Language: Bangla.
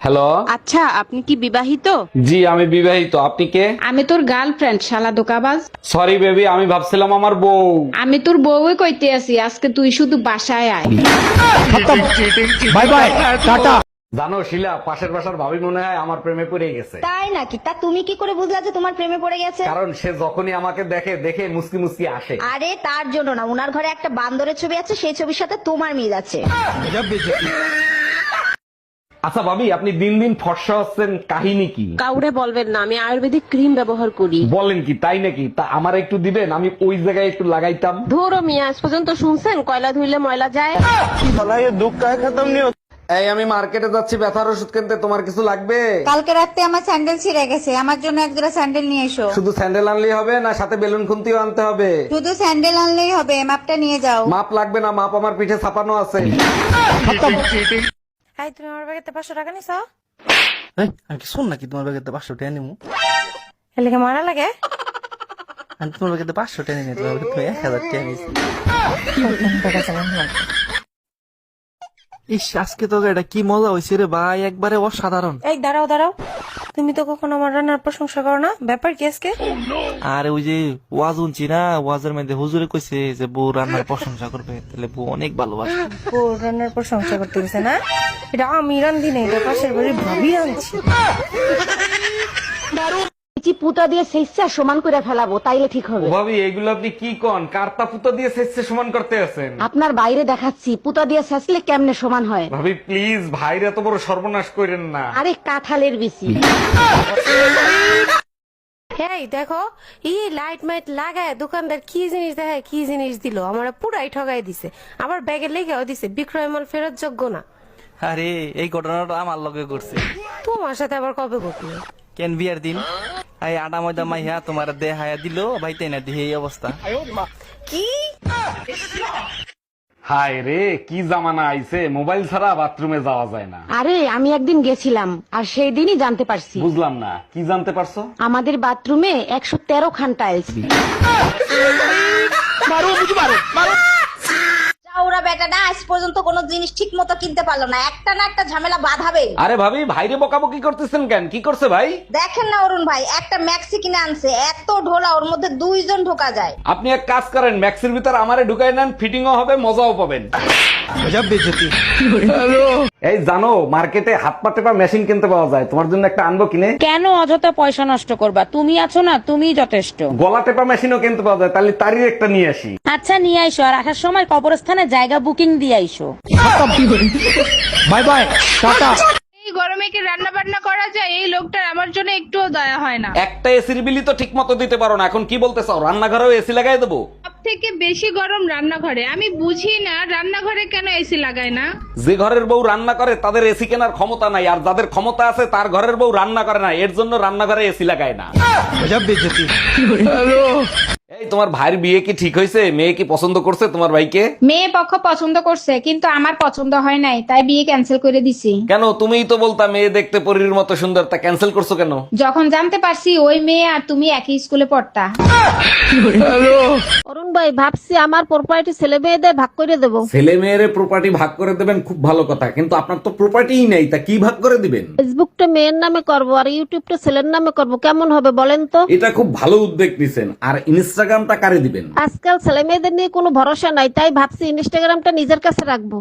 হ্যালো। আচ্ছা, আপনি কি বিবাহিত? জি আমি বিবাহিত, আপনি কে? আমি তোর গার্লফ্রেন্ড, শালা দোকাবাজ। সরি বেবি, আমি ভাবছিলাম আমার বউ। আমি তোর বউই কইতে আছি, আজকে তুই শুধু বাসায় আয়। Bye bye, tata. জানো শিলা, পাশের বাসার ভাবি মনে হয় আমার প্রেমে পড়ে গেছে। তাই নাকি? তা তুমি কি করে বুঝলা যে তোমার প্রেমে পড়ে গেছে? কারণ সে যখনই আমাকে দেখে দেখে মুসকি মুসকি আসে। আরে তার জন্য না, উনার ঘরে একটা বান্দরের ছবি আছে, সেই ছবির সাথে তোমার মিল আছে। আচ্ছা ভাবি, আপনি দিন দিন ফর্সা হচ্ছেন, কাহিনী কি? কাউরে বলবেন না, আমি আয়ুর্বেদিক ক্রিম ব্যবহার করি। বলেন কি, তাই নাকি? তা আমার একটু দিবেন, আমি ওই জায়গায় একটু লাগাইতাম। ধরো মিয়া, আজ পর্যন্ত শুনছেন কয়লা ধুইলে ময়লা যায়? এই আমি মার্কেটে যাচ্ছি ব্যথার ওষুধ কিনতে, তোমার কিছু লাগবে? কালকে রাতে আমার স্যান্ডেল ছিঁড়ে গেছে, আমার জন্য এক জোড়া স্যান্ডেল নিয়ে এসো। শুধু স্যান্ডেল আনলেই হবে না, সাথে বেলুন খুন্তিও আনতে হবে? শুধু স্যান্ডেল আনলেই হবে, মাপটা নিয়ে যাও। মাপ লাগবে না, মাপ আমার পিঠে ছাপানো আছে। এই তুমি আমার ব্যাগেতে 500 টাকা নিছো? আমি কি শুন নাকি তোমার ব্যাগেতে 500 টাকা নিমু? এর লেগে মারা লাগে? আমি তোমার ব্যাগেতে 500 টাকা নিয়ে তোমার ব্যাগেতে 1000 টাকা নিয়েছি। ইস, আজকে তো এটা কি মজা হয়েছে রে ভাই, একবারে অসাধারণ। এই দাঁড়াও দাঁড়াও, তুমি তো কখনো আমার রান্নার প্রশংসা করো না, ব্যাপার কি আজকে? আর ওই যে ওয়াজ শুনছি না, ওয়াজের মধ্যে হুজুরে কইছে যে বউ রান্নার প্রশংসা করবে, তাহলে বউ অনেক ভালোবাসে। ও রান্নার প্রশংসা করতে গেছে না? এটা আমি রান্ধি না, এটা পাশের বাড়ির ভাবি রাঁধছি। পুতা দিয়ে শেষা সমান করে ফেলাবো, তাইলে ঠিক হবে। ভাবি এগুলো আপনি কি কন? কার্তা পুতো দিয়ে শেষে সমান করতে আছেন? আপনার বাইরে দেখাচ্ছি, পুতা দিয়ে শেষলে কেমনে সমান হয়। ভাবি প্লিজ, ভাইরা তো বড় সর্বনাশ করেন না। আরে কাঁঠালের বিচি। এই দেখো, লাইট মাইট লাগায় দোকানদার কি জিনিস দেখায়, কি জিনিস দিল, আমার পুরাই ঠগাই দিছে। আবার ব্যাগে লেগেও দিছে বিক্রয় মাল ফেরত যোগ্য না। আরে এই ঘটনাটা আমার লগে করছে। তোমার সাথে আবার কবে ঘটলো? কেন বিয়ার দিন এই আটা ময়দা মাইয়া তোমার দেহায়া দিল, ভাইতে না দিয়ে এই অবস্থা। কি হায় রে, কি জামানা আইছে, মোবাইল ছাড়া বাথরুমে যাওয়া যায় না। আরে আমি একদিন গেছিলাম, আর সেই দিনই জানতে পারছি বুঝলাম না, কি জানতে পারছো? আমাদের বাথরুমে 113 খান টাইলস। ওরা বেটাটা আজ পর্যন্ত কোনো জিনিস ঠিক মতো কিনতে পারলো না, একটা না একটা ঝামেলা বাঁধাবে। আরে ভাবি, ভাইরে বকাবকি করতেছেন কেন? কি করছে ভাই? দেখেন না অরুণ ভাই, একটা ম্যাক্সি কিনে আনছে, এত ঢোলা, ওর মধ্যে 2 জন ঢোকা যায়। আপনি এক কাজ করেন, ম্যাক্সির ভিতর আমারে ঢুকাই নেন, ফিটিংও হবে, মজাও পাবেন। এই জানো, মার্কেটে হাত পা টেপা মেশিন কিনতে পাওয়া যায়, তোমার জন্য একটা আনবো কিনে। কেন অযথা পয়সা নষ্ট করবা? তুমি আছো না, তুমিই যথেষ্ট। গলা টেপা মেশিনও কিনতে পাওয়া যায়, তাহলে তারই একটা নিয়ে আসি। আচ্ছা নিয়ে আইসো, আর আসার সময় কবরস্থানে জায়গা বুকিং দিয়ে আইসো। Bye bye, tata. এই গরমে কি রান্না বান্না করা যায়? এই লোকটার আমার জন্য একটুও দয়া হয় না। একটা এসির বিলি তো ঠিক মতো দিতে পারো না, এখন কি বলতে চাও রান্নাঘরেও এসি লাগাই দেবো? সব থেকে বেশি গরম রান্নাঘরে। আমি বুঝি না রান্নাঘরে কেন এসি লাগায় না। যে ঘরের বউ রান্না করে তাদের এসি কেনার ক্ষমতা নাই, আর যাদের ক্ষমতা আছে তার ঘরের বউ রান্না করে না, এর জন্য রান্নাঘরে এসি লাগায় না। এই তোমার ভাইয়ের বিয়ে কি ঠিক হয়েছে? মেয়ে কি পছন্দ করছে তোমার ভাইকে? মেয়ে পক্ষ পছন্দ করছে, কিন্তু আমার পছন্দ হয় নাই, তাই বিয়ে ক্যান্সেল করে দিছি। কেন? তুমিই তো বলতা মেয়ে দেখতে পরীর মতো সুন্দর, তা ক্যান্সেল করছো কেন? যখন জানতে পারছি ওই মেয়ে আর তুমি একই স্কুলে পড়তা। অরুণ ভাই, ভাবছি আমার প্রপার্টি ছেলে মেয়েদের ভাগ করে দেবো। ছেলে মেয়ের প্রপার্টি ভাগ করে দেবেন, খুব ভালো কথা, কিন্তু আপনার তো প্রপার্টিই নেই, তা কি ভাগ করে দিবেন? ফেসবুকটা মেয়ের নামে করব আর ইউটিউবটা ছেলের নামে করব, কেমন হবে বলেন তো? এটা খুব ভালো উদ্যোগ নিছেন। আর ইনস্টাগ্রামটা কারে দিবেন? আজকাল ছেলে মেয়েদের নিয়ে কোনো ভরসা নাই, তাই ভাবছি ইনস্টাগ্রামটা নিজের কাছে রাখবো।